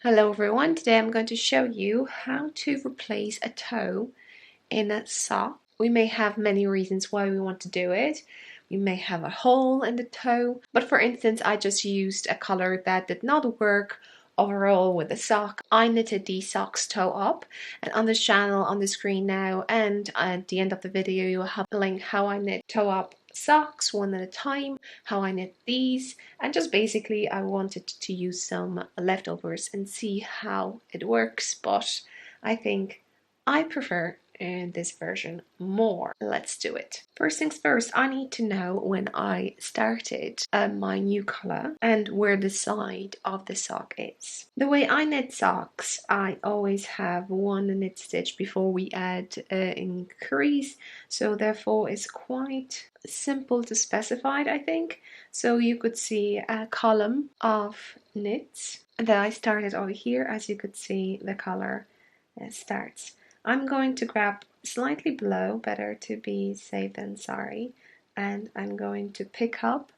Hello everyone, today I'm going to show you how to replace a toe in a sock. We may have many reasons why we want to do it. We may have a hole in the toe, but for instance I just used a color that did not work overall with the sock. I knitted the sock's toe up, and on this channel on the screen now and at the end of the video you'll have a link how I knit toe up socks one at a time, how I knit these, and just basically I wanted to use some leftovers and see how it works, but I think I prefer this version more. Let's do it. First things first, I need to know when I started my new color and where the side of the sock is. The way I knit socks, I always have one knit stitch before we add increase, so therefore it's quite simple to specify, I think. So you could see a column of knits and then I started over here. As you could see, the color starts. I'm going to grab slightly below, better to be safe than sorry, and I'm going to pick up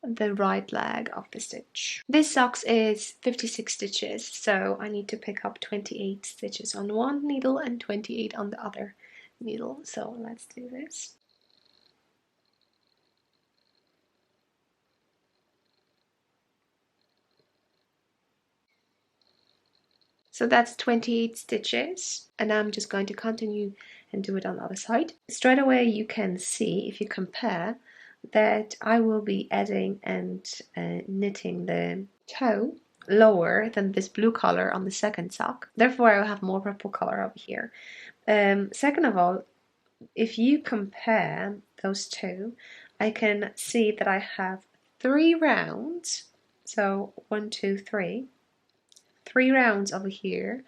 the right leg of the stitch. This socks is 56 stitches, so I need to pick up 28 stitches on one needle and 28 on the other needle. So let's do this. So that's 28 stitches, and I'm just going to continue and do it on the other side. Straight away you can see, if you compare, that I will be adding and knitting the toe lower than this blue color on the second sock. Therefore I will have more purple color over here. Second of all, if you compare those two, I can see that I have 3 rounds. So 1, 2, 3. 3 rounds over here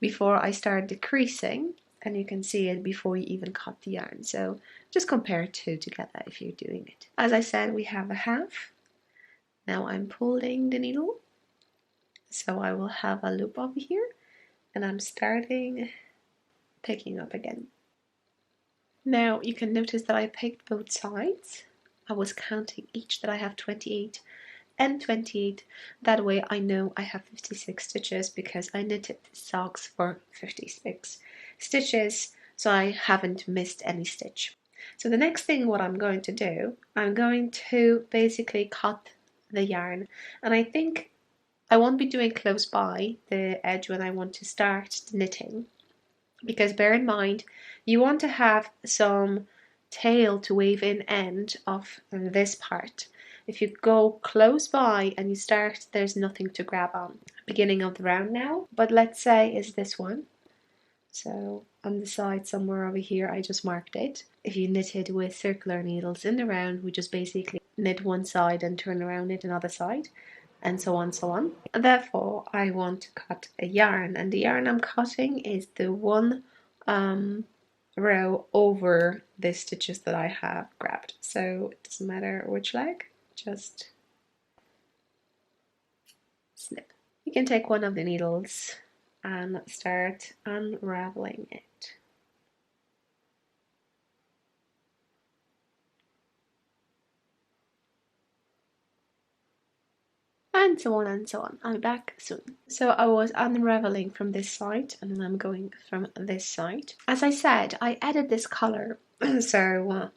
before I start decreasing, and you can see it before you even cut the yarn. So just compare two together if you're doing it. As I said, we have a half. Now I'm pulling the needle, so I will have a loop over here, and I'm starting picking up again. Now you can notice that I picked both sides. I was counting each that I have 28 and 28. That way I know I have 56 stitches because I knitted the socks for 56 stitches, so I haven't missed any stitch. So the next thing what I'm going to do, I'm going to basically cut the yarn, and I think I won't be doing close by the edge when I want to start the knitting, because bear in mind you want to have some tail to wave in end of this part. If you go close by and you start, there's nothing to grab on. Beginning of the round now, but let's say is this one. So on the side somewhere over here I just marked it. If you knitted with circular needles in the round, we just basically knit one side and turn around knit another side, and so on so on. Therefore I want to cut a yarn, and the yarn I'm cutting is the one row over the stitches that I have grabbed. So it doesn't matter which leg, just snip. You can take one of the needles and start unraveling it. And so on and so on. I'll be back soon. So I was unraveling from this side, and then I'm going from this side. As I said, I added this color. So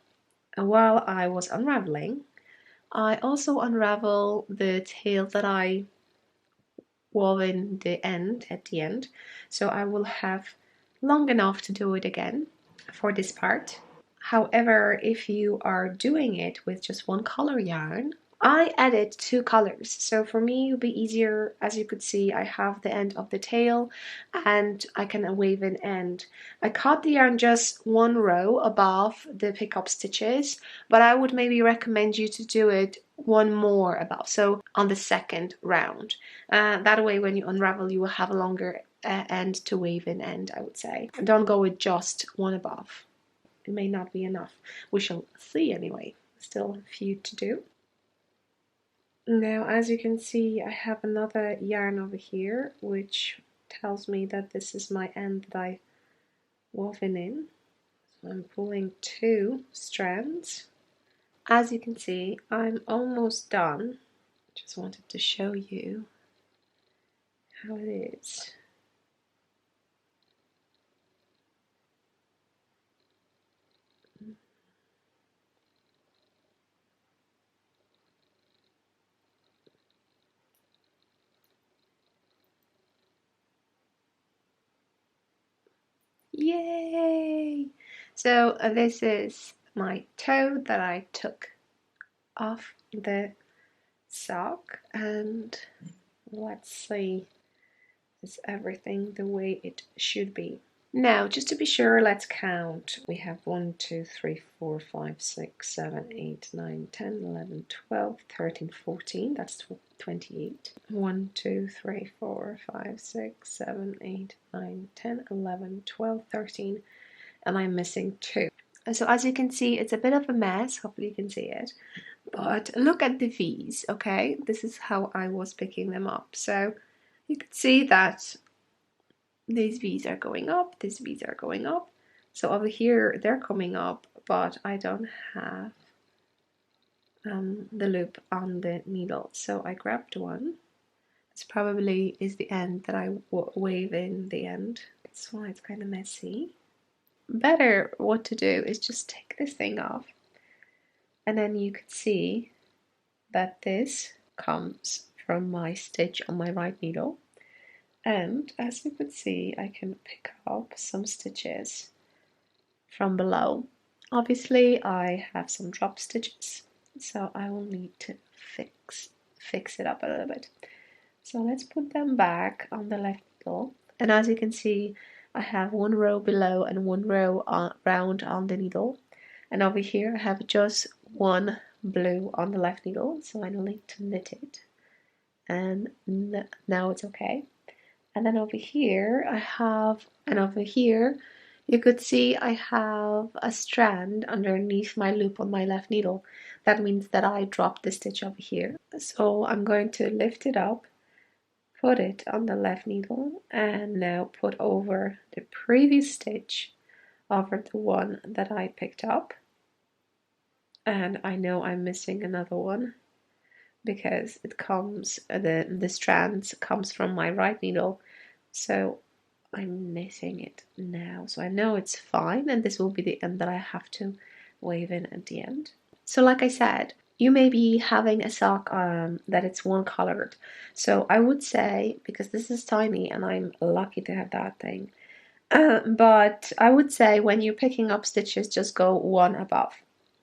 while I was unraveling, I also unravel the tail that I wove in the end at the end. So I will have long enough to do it again for this part. However, if you are doing it with just one color yarn, I added 2 colors. So for me it would be easier. As you could see, I have the end of the tail and I can wave an end. I cut the yarn just 1 row above the pickup stitches, but I would maybe recommend you to do it 1 more above, so on the second round. That way when you unravel you will have a longer end to wave in end, I would say. Don't go with just 1 above. It may not be enough. We shall see anyway. Still a few to do. Now, as you can see, I have another yarn over here, which tells me that this is my end that I woven in. So I'm pulling 2 strands. As you can see, I'm almost done. Just wanted to show you how it is. Yay! So this is my toe that I took off the sock, and let's see, is everything the way it should be. Now, just to be sure, let's count. We have 1, 2, 3, 4, 5, 6, 7, 8, 9, 10, 11, 12, 13, 14. That's 28. 1, 2, 3, 4, 5, 6, 7, 8, 9, 10, 11, 12, 13. And I'm missing 2. So as you can see, it's a bit of a mess. Hopefully you can see it. But look at the V's, okay? This is how I was picking them up. So you can see that these V's are going up, these V's are going up. So over here, they're coming up, but I don't have the loop on the needle. So I grabbed one. This probably is the end that I wave in the end. That's why it's kind of messy. Better what to do is just take this thing off, and then you could see that this comes from my stitch on my right needle. And as you could see, I can pick up some stitches from below. Obviously, I have some drop stitches, so I will need to fix it up a little bit. So let's put them back on the left needle. And as you can see, I have one row below and one row round on the needle. And over here, I have just one blue on the left needle, so I need to knit it. And now it's okay. And then over here I have, and over here you could see I have a strand underneath my loop on my left needle. That means that I dropped the stitch over here. So I'm going to lift it up, put it on the left needle, and now put over the previous stitch over the one that I picked up. And I know I'm missing another one because it comes, the strands comes from my right needle, so I'm knitting it now. So I know it's fine, and this will be the end that I have to wave in at the end. So like I said, you may be having a sock that it's one colored. So I would say, because this is tiny and I'm lucky to have that thing, but I would say when you're picking up stitches, just go one above,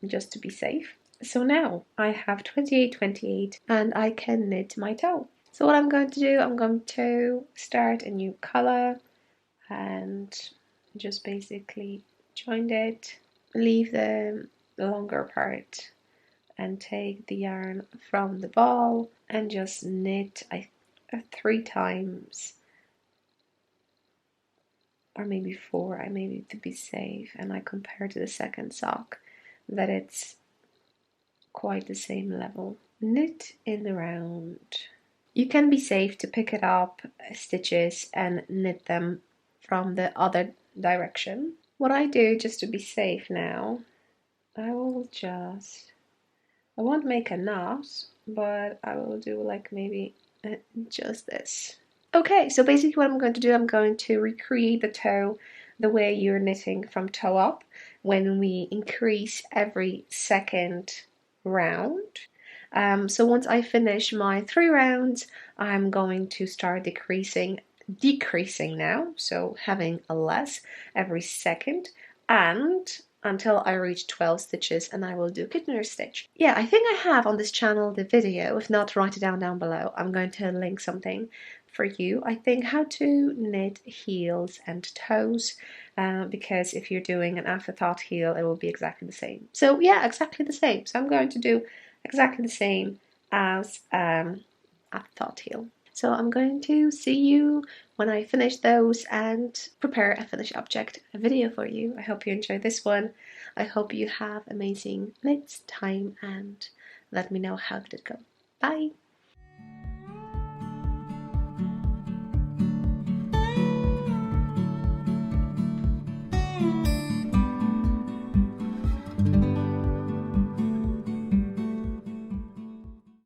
just to be safe. So now I have 28, 28, and I can knit my toe. So what I'm going to do, I'm going to start a new color and just basically join it, leave the longer part and take the yarn from the ball and just knit 3 times, or maybe 4, I maybe to be safe, and I compare to the second sock that it's quite the same level. Knit in the round. You can be safe to pick it up, stitches, and knit them from the other direction. What I do just to be safe now, I won't make a knot, but I will do like maybe just this. Okay, so basically what I'm going to do, I'm going to recreate the toe the way you're knitting from toe up when we increase every second round. So once I finish my 3 rounds, I'm going to start decreasing now, so having a less every second, and until I reach 12 stitches, and I will do kitten stitch. Yeah, I think I have on this channel the video. If not, write it down below. I'm going to link something for you. I think how to knit heels and toes, because if you're doing an afterthought heel, it will be exactly the same. So yeah, exactly the same. So I'm going to do exactly the same as afterthought heel. So I'm going to see you when I finish those and prepare a finished object video for you. I hope you enjoyed this one. I hope you have amazing knits time, and let me know how did it go. Bye!